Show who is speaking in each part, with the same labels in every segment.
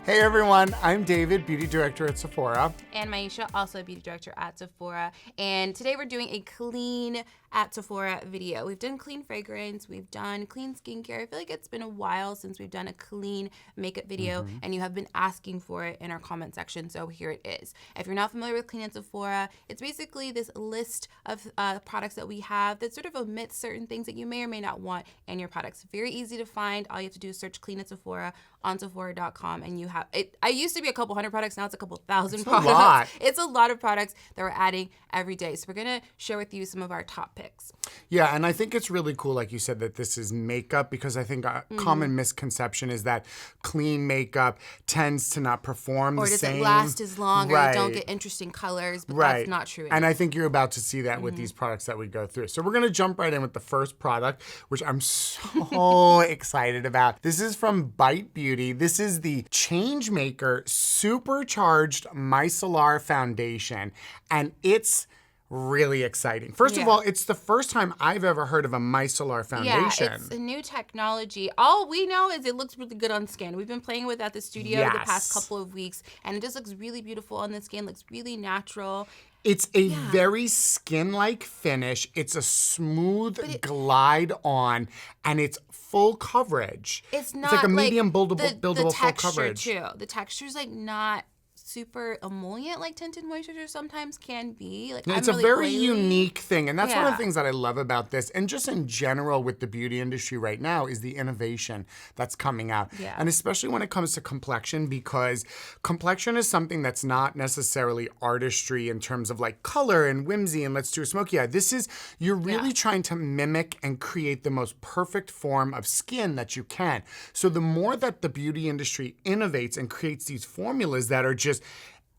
Speaker 1: Hey everyone, I'm David, Beauty Director at Sephora.
Speaker 2: And Maisha, also Beauty Director at Sephora. And today we're doing a clean at Sephora video. We've done clean fragrance, we've done clean skincare. I feel like it's been a while since we've done a clean makeup video, and you have been asking for it in our comment section, so here it is. If you're not familiar with Clean at Sephora, it's basically this list of products that we have that sort of omits certain things that you may or may not want in your products. Very easy to find. All you have to do is search Clean at Sephora on Sephora.com, and you have it. I used to be a couple hundred products, now it's a couple thousand products.
Speaker 1: A lot.
Speaker 2: It's a lot of products that we're adding every day. So we're gonna share with you some of our top picks.
Speaker 1: Yeah, and I think it's really cool, like you said, that this is makeup, because I think a common misconception is that clean makeup tends to not perform the same.
Speaker 2: Or doesn't last as long, or
Speaker 1: Right.
Speaker 2: you don't get interesting colors, but
Speaker 1: Right.
Speaker 2: that's not true.
Speaker 1: And I think you're about to see that with these products that we go through. So we're gonna jump right in with the first product, which I'm so excited about. This is from Bite Beauty. This is the CHANGEMAKER Supercharged Micellar Foundation, and it's really exciting. First of all, it's the first time I've ever heard of a micellar foundation.
Speaker 2: Yeah, it's a new technology. All we know is it looks really good on skin. We've been playing with it at the studio the past couple of weeks, and it just looks really beautiful on the skin, looks really natural.
Speaker 1: It's a very skin-like finish. It's a smooth glide on, and it's full coverage.
Speaker 2: It's not
Speaker 1: like a medium buildable
Speaker 2: the
Speaker 1: full
Speaker 2: texture
Speaker 1: coverage.
Speaker 2: too. The texture's like not super emollient like tinted moisturizer sometimes can be. Like
Speaker 1: It's
Speaker 2: I'm
Speaker 1: a
Speaker 2: really
Speaker 1: very
Speaker 2: oily.
Speaker 1: unique thing, and that's one of
Speaker 2: Yeah.
Speaker 1: the things that I love about this, and just in general with the beauty industry right now, is the innovation that's coming out.
Speaker 2: Yeah.
Speaker 1: And especially when it comes to complexion, because complexion is something that's not necessarily artistry in terms of like color and whimsy and let's do a smoky eye. This is, you're really trying to mimic and create the most perfect form of skin that you can. So the more that the beauty industry innovates and creates these formulas that are just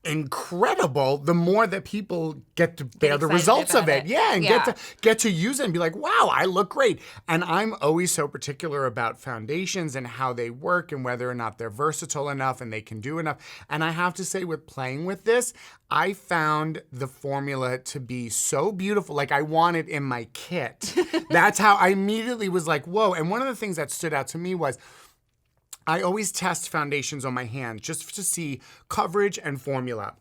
Speaker 1: incredible, the more that people get to bear the results of it. Yeah, and get to use it and be like, wow, I look great. And I'm always so particular about foundations and how they work and whether or not they're versatile enough and they can do enough. And I have to say, with playing with this, I found the formula to be so beautiful. Like, I want it in my kit. That's how I immediately was like, whoa. And one of the things that stood out to me was, I always test foundations on my hand just to see coverage and formula.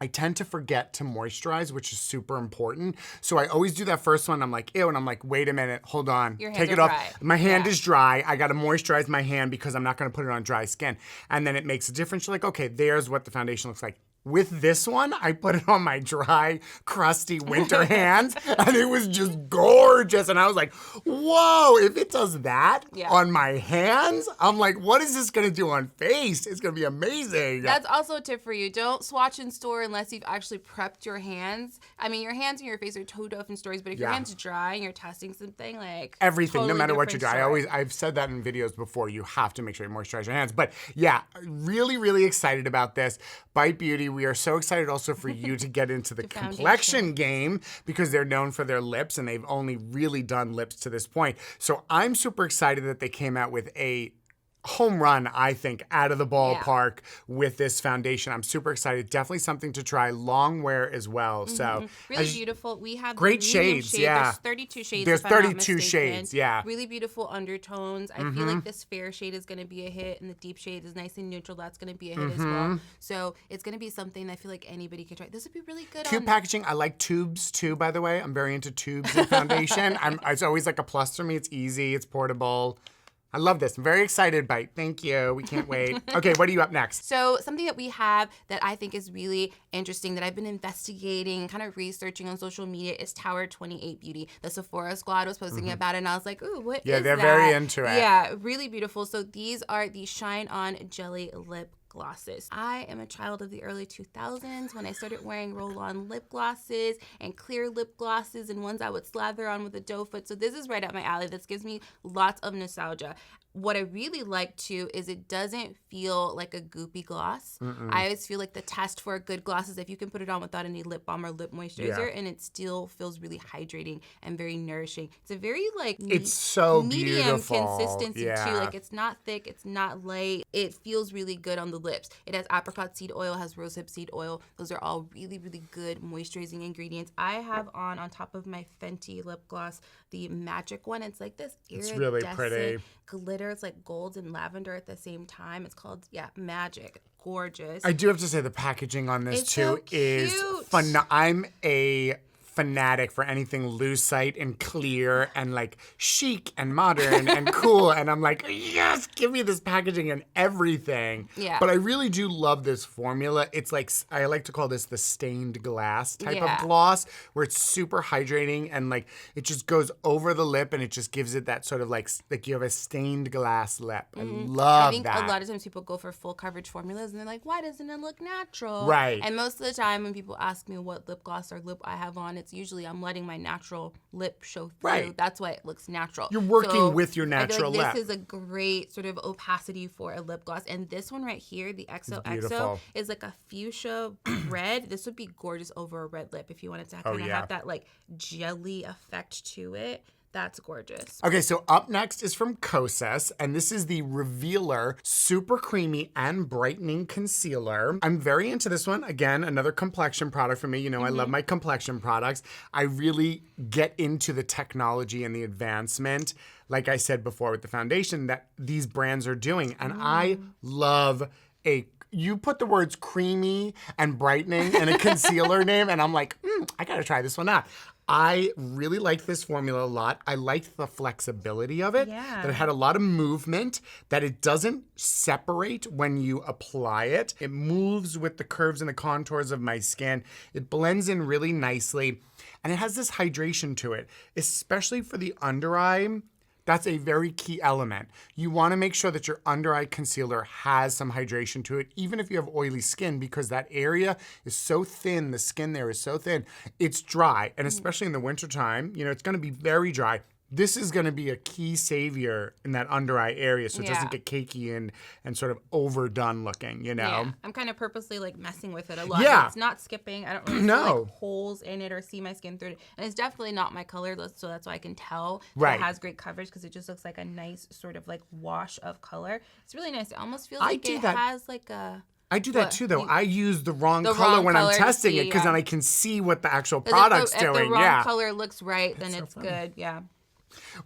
Speaker 1: I tend to forget to moisturize, which is super important. So I always do that first one. I'm like, ew, and I'm like, wait a minute, hold on.
Speaker 2: Your hands
Speaker 1: Take it
Speaker 2: are
Speaker 1: off.
Speaker 2: dry.
Speaker 1: My hand is dry. I gotta moisturize my hand because I'm not gonna put it on dry skin. And then it makes a difference. You're like, okay, there's what the foundation looks like. With this one, I put it on my dry, crusty winter hands, and it was just gorgeous. And I was like, whoa, if it does that on my hands, I'm like, what is this gonna do on face? It's gonna be amazing.
Speaker 2: That's also a tip for you. Don't swatch in store unless you've actually prepped your hands. I mean, your hands and your face are two different stories, but if your hand's dry and you're testing something, like
Speaker 1: everything,
Speaker 2: totally
Speaker 1: no matter what you do.
Speaker 2: story.
Speaker 1: I've said that in videos before, you have to make sure you moisturize your hands. But yeah, really, really excited about this. Bite Beauty, we are so excited also for you to get into the complexion game, because they're known for their lips and they've only really done lips to this point. So I'm super excited that they came out with a home run, I think, out of the ballpark with this foundation. I'm super excited. Definitely something to try. Long wear as well. So
Speaker 2: really beautiful. We have
Speaker 1: great
Speaker 2: the medium
Speaker 1: shades.
Speaker 2: shade.
Speaker 1: Yeah,
Speaker 2: There's 32 shades.
Speaker 1: There's
Speaker 2: if I'm not
Speaker 1: 32
Speaker 2: mistaken.
Speaker 1: shades. Yeah,
Speaker 2: really beautiful undertones. I feel like this fair shade is going to be a hit, and the deep shade is nice and neutral. That's going to be a hit as well. So it's going to be something that I feel like anybody can try. This would be really good.
Speaker 1: Cute packaging. I like tubes too, by the way. I'm very into tubes in foundation. It's always like a plus for me. It's easy. It's portable. I love this. I'm very excited, Bite. Thank you. We can't wait. Okay, what are you up next?
Speaker 2: So something that we have that I think is really interesting that I've been investigating, kind of researching on social media, is Tower 28 Beauty. The Sephora squad was posting about it, and I was like, ooh, what is that?
Speaker 1: Yeah, they're very into it.
Speaker 2: Yeah, really beautiful. So these are the Shine On Jelly Lip glosses. I am a child of the early 2000s when I started wearing roll-on lip glosses and clear lip glosses and ones I would slather on with a doe foot. So this is right up my alley. This gives me lots of nostalgia. What I really like too is it doesn't feel like a goopy gloss. I always feel like the test for a good gloss is if you can put it on without any lip balm or lip moisturizer, and it still feels really hydrating and very nourishing. It's a very like
Speaker 1: it's so
Speaker 2: medium
Speaker 1: beautiful
Speaker 2: consistency too. Like it's not thick, it's not light. It feels really good on the lips. It has apricot seed oil, has rosehip seed oil. Those are all really, really good moisturizing ingredients. I have on top of my Fenty lip gloss, the magic one. It's like this
Speaker 1: It's really pretty.
Speaker 2: glitter. It's like gold and lavender at the same time. It's called, magic. Gorgeous.
Speaker 1: I do have to say the packaging on this too is fun. I'm a fanatic for anything lucite and clear and like chic and modern and cool, and I'm like, yes, give me this packaging and everything.
Speaker 2: Yeah.
Speaker 1: But I really do love this formula. It's like, I like to call this the stained glass type of gloss, where it's super hydrating and like it just goes over the lip and it just gives it that sort of like you have a stained glass lip. I love that.
Speaker 2: I think a lot of times people go for full coverage formulas and they're like, why doesn't it look natural?
Speaker 1: Right.
Speaker 2: And most of the time when people ask me what lip gloss or lip I have on, it's usually I'm letting my natural lip show through.
Speaker 1: Right.
Speaker 2: That's why it looks natural.
Speaker 1: You're working with your natural lip.
Speaker 2: This is a great sort of opacity for a lip gloss. And this one right here, the XOXO, is like a fuchsia red. This would be gorgeous over a red lip if you wanted to kind of have that like jelly effect to it. That's gorgeous.
Speaker 1: Okay, so up next is from KOSAS, and this is the Revealer Super Creamy and Brightening Concealer. I'm very into this one. Again, another complexion product for me. You know, I love my complexion products. I really get into the technology and the advancement, like I said before with the foundation, that these brands are doing. And I love you put the words creamy and brightening in a concealer name, and I'm like, I gotta try this one out. I really liked this formula a lot. I liked the flexibility of it, that it had a lot of movement, that it doesn't separate when you apply it. It moves with the curves and the contours of my skin. It blends in really nicely, and it has this hydration to it, especially for the under eye. That's a very key element. You want to make sure that your under eye concealer has some hydration to it, even if you have oily skin, because that area is so thin, the skin there is so thin, it's dry. And especially in the wintertime, you know, it's going to be very dry. This is going to be a key savior in that under eye area, so it doesn't get cakey and sort of overdone looking, you know?
Speaker 2: Yeah, I'm kind of purposely like messing with it a lot.
Speaker 1: Yeah.
Speaker 2: It's not skipping. I don't really see like holes in it or see my skin through it. And it's definitely not my color, so that's why I can tell it has great coverage, because it just looks like a nice sort of like wash of color. It's really nice. It almost feels like it has like a...
Speaker 1: I do that too, though. I use the wrong color when I'm testing it, because then I can see what the actual product's doing.
Speaker 2: If the wrong color looks right, then it's good. Yeah.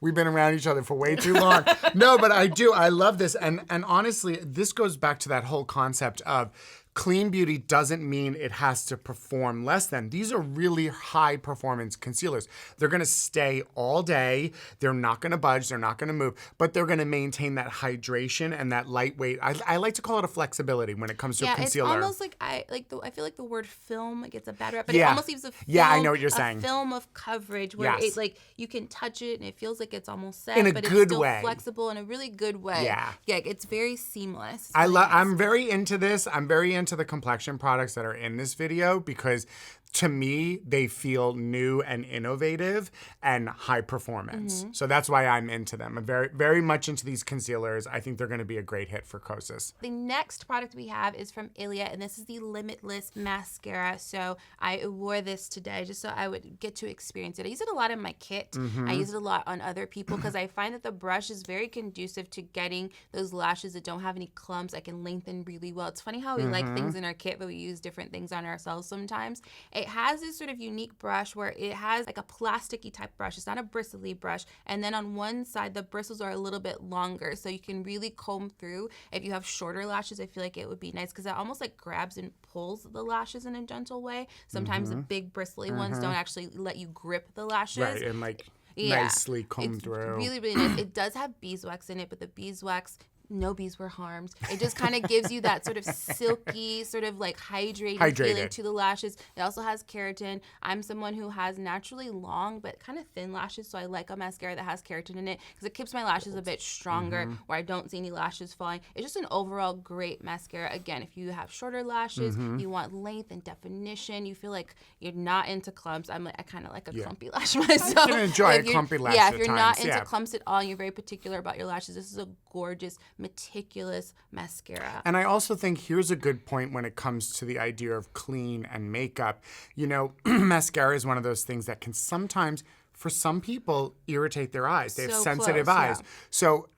Speaker 1: We've been around each other for way too long. No, but I do. I love this. And honestly, this goes back to that whole concept of clean beauty doesn't mean it has to perform less than. These are really high performance concealers. They're gonna stay all day. They're not gonna budge, they're not gonna move, but they're gonna maintain that hydration and that lightweight. I like to call it a flexibility when it comes to a concealer.
Speaker 2: It's almost like I feel like the word film gets a bad rep, but it almost leaves a film,
Speaker 1: I know what you're saying.
Speaker 2: A film of coverage where it like you can touch it and it feels like it's almost set,
Speaker 1: in a
Speaker 2: but
Speaker 1: good
Speaker 2: it's still
Speaker 1: way.
Speaker 2: flexible in a really good way. Yeah, it's very seamless. It's
Speaker 1: I'm very into this. I'm very into the complexion products that are in this video, because to me, they feel new and innovative and high performance. So that's why I'm into them. I'm very, very much into these concealers. I think they're going to be a great hit for KOSAS.
Speaker 2: The next product we have is from Ilia, and this is the Limitless mascara. So I wore this today just so I would get to experience it. I use it a lot in my kit. I use it a lot on other people because I find that the brush is very conducive to getting those lashes that don't have any clumps. I can lengthen really well. It's funny how we like things in our kit, but we use different things on ourselves sometimes. It has this sort of unique brush where it has like a plasticky type brush. It's not a bristly brush. And then on one side, the bristles are a little bit longer, so you can really comb through. If you have shorter lashes, I feel like it would be nice because it almost like grabs and pulls the lashes in a gentle way. Sometimes the big bristly ones don't actually let you grip the lashes.
Speaker 1: Right, and like nicely comb through.
Speaker 2: Really, really nice. It does have beeswax in it, but the beeswax, no bees were harmed. It just kind of gives you that sort of silky, sort of like hydrated feeling to the lashes. It also has keratin. I'm someone who has naturally long but kind of thin lashes, so I like a mascara that has keratin in it because it keeps my lashes a bit stronger where I don't see any lashes falling. It's just an overall great mascara. Again, if you have shorter lashes, you want length and definition, you feel like you're not into clumps. I kind of like a clumpy lash myself.
Speaker 1: I can enjoy a clumpy lash
Speaker 2: if you're not into clumps at all and you're very particular about your lashes, this is a gorgeous, meticulous mascara.
Speaker 1: And I also think here's a good point when it comes to the idea of clean and makeup. You know, mascara is one of those things that can sometimes for some people, irritate their eyes. They have
Speaker 2: So
Speaker 1: sensitive
Speaker 2: close,
Speaker 1: eyes.
Speaker 2: yeah.
Speaker 1: So,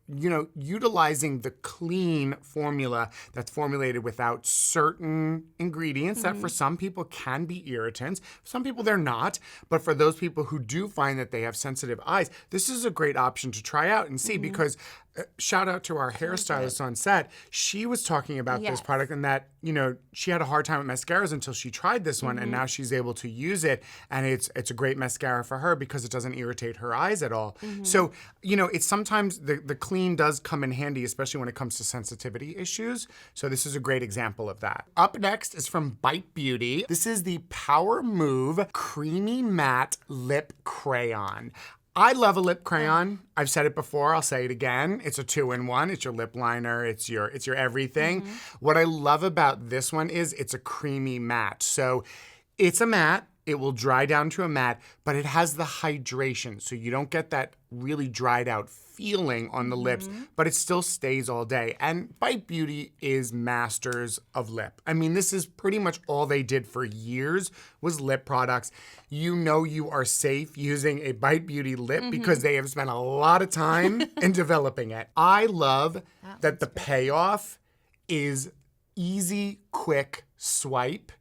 Speaker 1: utilizing the clean formula that's formulated without certain ingredients that for some people can be irritants. For some people, they're not. But for those people who do find that they have sensitive eyes, this is a great option to try out and see because shout out to our hairstylist on set. She was talking about this product and that, she had a hard time with mascaras until she tried this one and now she's able to use it. And it's a great mascara for her because it doesn't irritate her eyes at all. So, it's sometimes the clean does come in handy, especially when it comes to sensitivity issues. So this is a great example of that. Up next is from Bite Beauty. This is the Power Move Creamy Matte Lip Crayon. I love a lip crayon. I've said it before, I'll say it again. It's a 2-in-1. It's your lip liner, it's your everything. What I love about this one is it's a creamy matte. So it's a matte, it will dry down to a matte, but it has the hydration. So you don't get that really dried out feeling on the lips, but it still stays all day. And Bite Beauty is masters of lip. I mean, this is pretty much all they did for years was lip products. You are safe using a Bite Beauty lip because they have spent a lot of time in developing it. I love that the payoff is easy, quick swipe.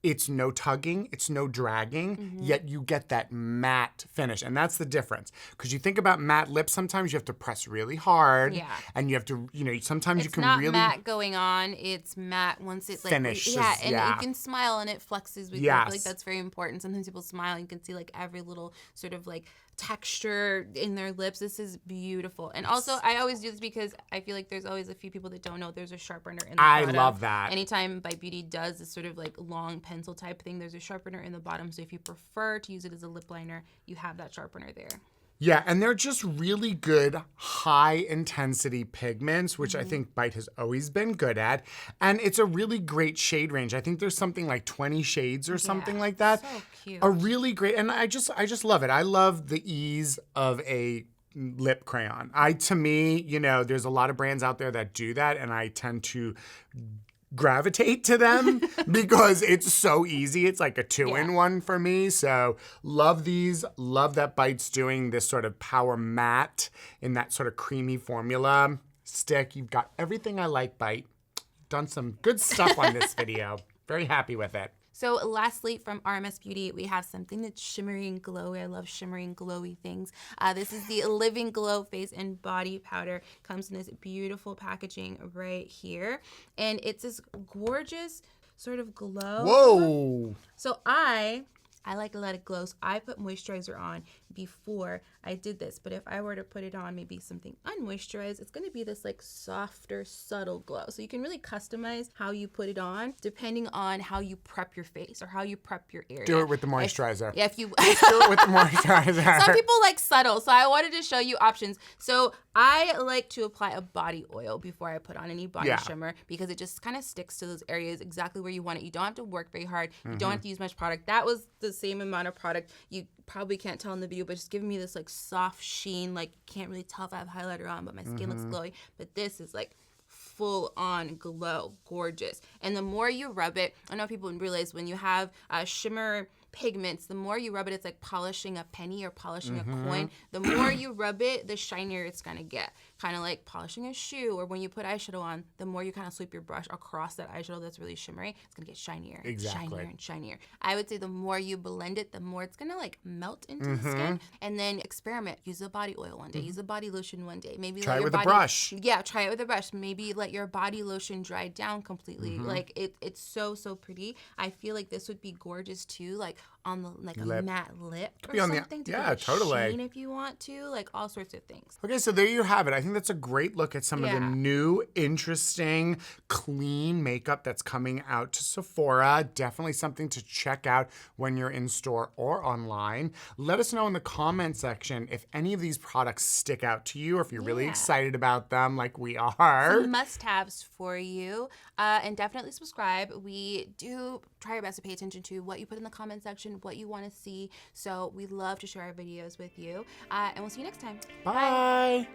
Speaker 1: It's no tugging, it's no dragging, yet you get that matte finish. And that's the difference. Because you think about matte lips, sometimes you have to press really hard. Yeah. And you have to, sometimes you can really...
Speaker 2: It's not matte going on, it's matte once it's like...
Speaker 1: Finishes,
Speaker 2: yeah, and you can smile and it flexes with you. I feel like that's very important. Sometimes people smile and you can see like every little sort of like texture in their lips. This is beautiful. And also, I always do this because I feel like there's always a few people that don't know there's a sharpener in the bottom.
Speaker 1: I love that.
Speaker 2: Anytime Bite Beauty does this sort of like long pencil type thing, there's a sharpener in the bottom. So if you prefer to use it as a lip liner, you have that sharpener there.
Speaker 1: Yeah, and they're just really good high intensity pigments, which I think Bite has always been good at. And it's a really great shade range. I think there's something like 20 shades or something like that.
Speaker 2: So cute.
Speaker 1: A really great, and I just love it. I love the ease of a lip crayon. To me, there's a lot of brands out there that do that, and I tend to gravitate to them because it's so easy. It's like a 2-in-1 for me. So love these. Love that Bite's doing this sort of power matte in that sort of creamy formula. Stick, you've got everything I like, Bite. Done some good stuff on this video. Very happy with it.
Speaker 2: So lastly, from RMS Beauty, we have something that's shimmery and glowy. I love shimmery and glowy things. This is the Living Glow Face and Body Powder. Comes in this beautiful packaging right here. And it's this gorgeous sort of glow.
Speaker 1: Whoa!
Speaker 2: So I like to let it glow. So I put moisturizer on before I did this. But if I were to put it on maybe something unmoisturized, it's going to be this like softer, subtle glow. So you can really customize how you put it on depending on how you prep your face or how you prep your area.
Speaker 1: Do it with the moisturizer.
Speaker 2: If you
Speaker 1: do it with the moisturizer.
Speaker 2: Some people like subtle, so I wanted to show you options. So I like to apply a body oil before I put on any body shimmer because it just kind of sticks to those areas exactly where you want it. You don't have to work very hard. You don't have to use much product. That was the same amount of product. You probably can't tell in the video, but just giving me this like soft sheen, like can't really tell if I have highlighter on, but my skin looks glowy. But this is like full on glow, gorgeous. And the more you rub it, I know people realize when you have shimmer pigments, the more you rub it, it's like polishing a penny or polishing a coin. The more you rub it, the shinier it's gonna get. Kind of like polishing a shoe, or when you put eyeshadow on, the more you kind of sweep your brush across that eyeshadow that's really shimmery, it's gonna get shinier, shinier and shinier. I would say the more you blend it, the more it's gonna like melt into the skin. And then experiment. Use a body oil one day, use a body lotion one day. Maybe
Speaker 1: try
Speaker 2: let
Speaker 1: it
Speaker 2: your
Speaker 1: with
Speaker 2: body,
Speaker 1: a brush.
Speaker 2: Yeah, try it with a brush. Maybe let your body lotion dry down completely. Like it's so pretty. I feel like this would be gorgeous too, like on the like a matte lip or something.
Speaker 1: Totally.
Speaker 2: Sheen if you want to, like all sorts of things.
Speaker 1: Okay, so there you have it. I think that's a great look at some of the new, interesting, clean makeup that's coming out to Sephora. Definitely something to check out when you're in store or online. Let us know in the comment section if any of these products stick out to you or if you're really excited about them like we are.
Speaker 2: Some must-haves for you. And definitely subscribe. We do try our best to pay attention to what you put in the comment section, what you want to see. So we love to share our videos with you. And we'll see you next time.
Speaker 1: Bye.